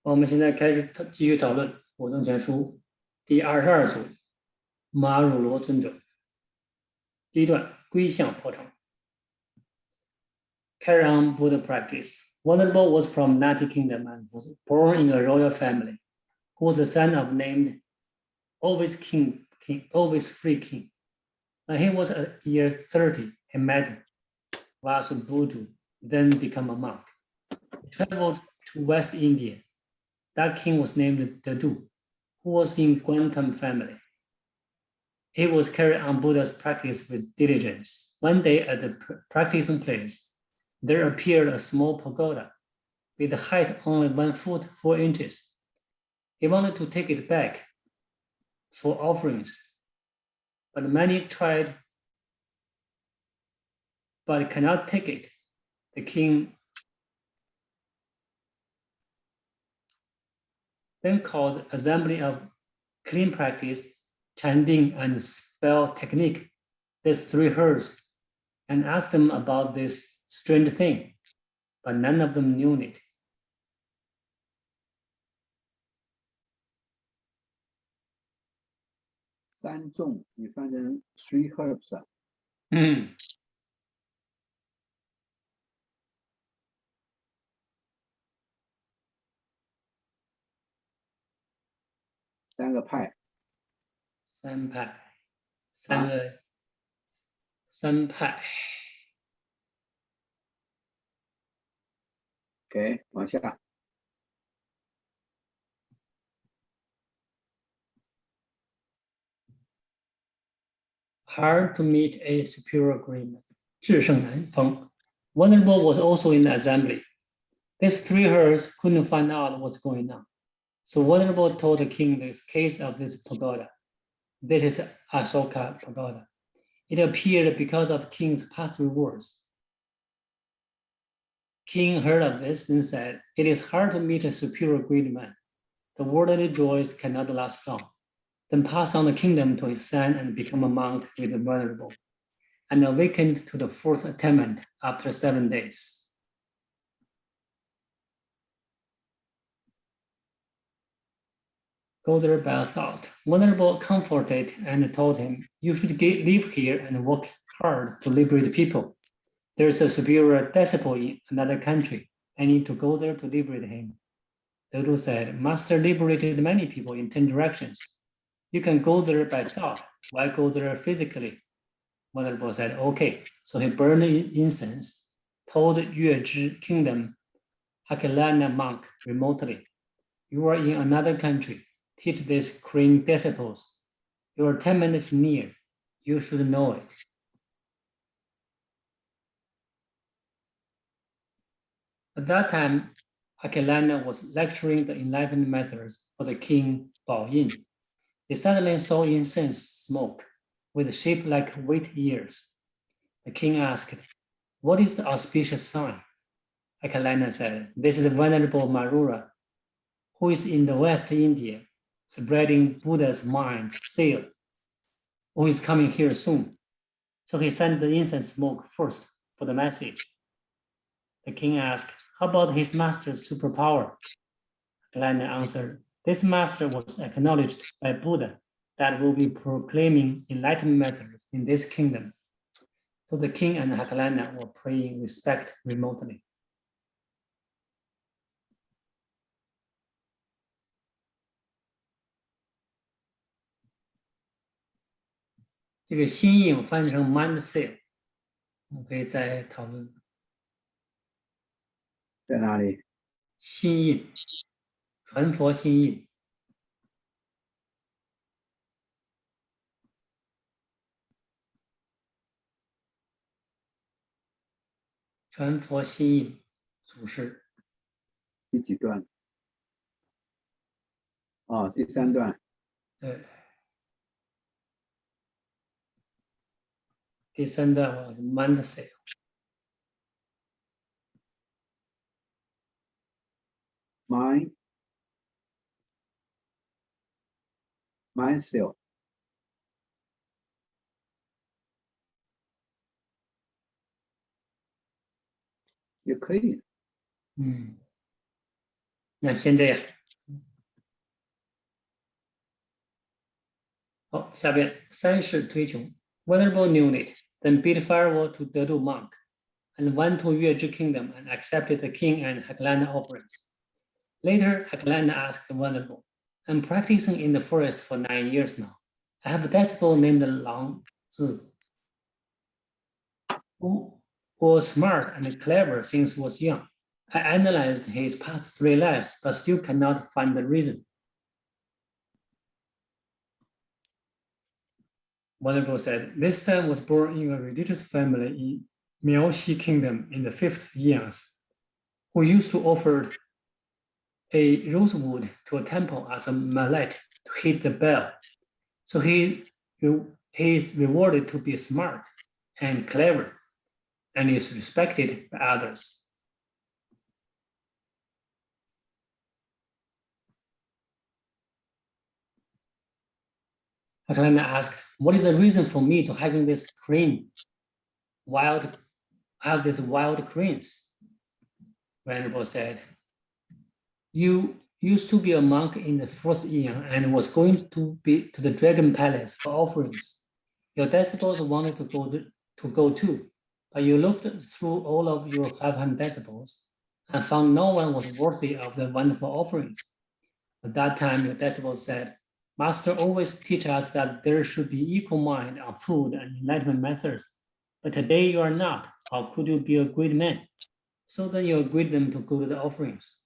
我们现在开始继续讨论《五灯全书》第22组摩拏罗尊者。第一段归向破成。Carry on Buddha practice. Venerable was from Nati Kingdom and was born in a royal family, who was the son of named always free king. When he was a year 30, he met Vasubhuju, then became a monk. He traveled to West India. That king was named Dadu, who was in Guantam family. He was carrying on Buddha's practice with diligence. One day at the practicing place, there appeared a small pagoda with a height only 1 foot 4 inches. He wanted to take it back for offerings, but many tried but cannot take it. The king then called assembly of clean practice, chanting and spell technique, these 3 herds, and asked them about this strange thing, but none of them knew it. 三众你翻成 three herbs 啊。三个派。三派。OK， 往下。Hard to meet a superior agreement. 至圣难逢. Venerable was also in the assembly. These 3 herds couldn't find out what's going on. So Venerable told the king the case of this pagoda. This is Ashoka pagoda. It appeared because of king's past rewards. King heard of this and said, "It is hard to meet a superior great man. The worldly joys cannot last long." Then pass on the kingdom to his son and become a monk with the Venerable, and awakened to the 4th attainment after 7 days. Go there by a thought. Venerable comforted and told him, "You should live here and work hard to liberate people. There's a superior despot in another country. I need to go there to liberate him." Dodo said, "Master liberated many people in 10 directions. You can go there by thought. Why go there physically?" Venerable said, "Okay." So he burned incense, told Yuezhi Kingdom, Hakelana monk remotely, "You are in another country. Teach these crane disciples. Your attainment is near. You should know it." At that time, Akelana was lecturing the enlightened methods for the king Baoyin. They suddenly saw incense smoke with shape-like wheat ears. The king asked, "What is the auspicious sign?" Akelana said, "This is Venerable Manura, who is in the West India, spreading Buddha's mind seal, who is coming here soon." So he sent the incense smoke first for the message. The king asked, "How about his master's superpower?" Akelana answered, "This master was acknowledged by Buddha that will be proclaiming enlightened methods in this kingdom." So the king and Akelana were praying respect remotely. 这个心印翻译成 mind seal， 我们可以再讨论。在哪里？心印，传佛心印。传佛心印，祖师。第几段？哦，第3段。对。第3段我 mind seal。mind seal 也可以。那先这样。好，下边三世推崇 Venerable knew it, then bid farewell to Dedu monk, and went to Yuezhi kingdom and accepted the king and Heklanda offerings. Later, Heklanda asked the Venerable, I'm practicing in the forest for 9 years now. I have a disciple named Lang Zi, who was smart and clever since he was young. I analyzed his past 3 lives, but still cannot find the reason. Venerable said, this son was born in a religious family in Miaoxi kingdom in the 5th Yang, who used to offer a rosewood to a temple as a mallet to hit the bell. So he is rewarded to be smart and clever, and is respected by others. Heklanda asked, what is the reason for me to having this crane, wild cranes? Venerable said, you used to be a monk in the 4th Yang and was going to the Dragon Palace for offerings. Your disciples wanted to go too, but you looked through all of your 500 disciples and found no one was worthy of the wonderful offerings. At that time, your disciples said, Master always teaches us that there should be equal mind on food and enlightenment methods, but today you are not. How could you be a great man? So then you agreed them to go to the offerings.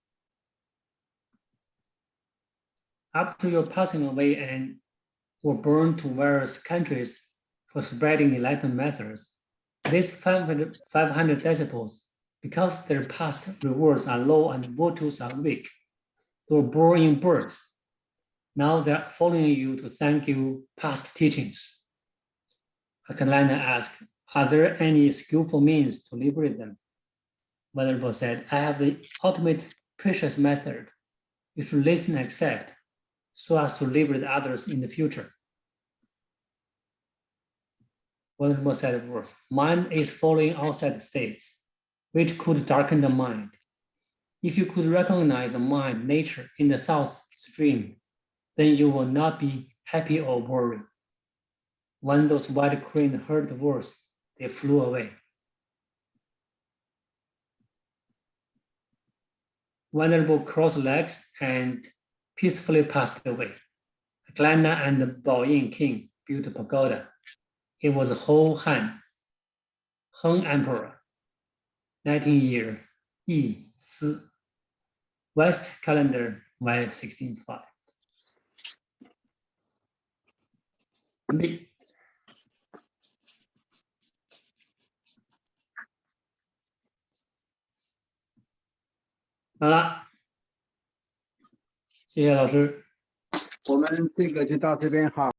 After your passing away and were burned to various countries for spreading enlightenment methods, these 500 disciples, because their past rewards are low and virtues are weak, they were born in birds. Now they're following you to thank you past teachings. Heklanda asked, are there any skillful means to liberate them? Venerable said, I have the ultimate precious method. You should listen and accept, so as to liberate others in the future. Venerable said words, mind is following outside states, which could darken the mind. If you could recognize the mind nature in the thought stream, then you will not be happy or worried. When those white cranes heard the words, they flew away. Venerable crossed legs and peacefully passed away. Heklanda and the Baoyin king built a pagoda. It was Hou Han, Heng Emperor, 19th year, Yi Si, West calendar Y165. 完毕。好了，谢谢老师。我们这个就到这边哈。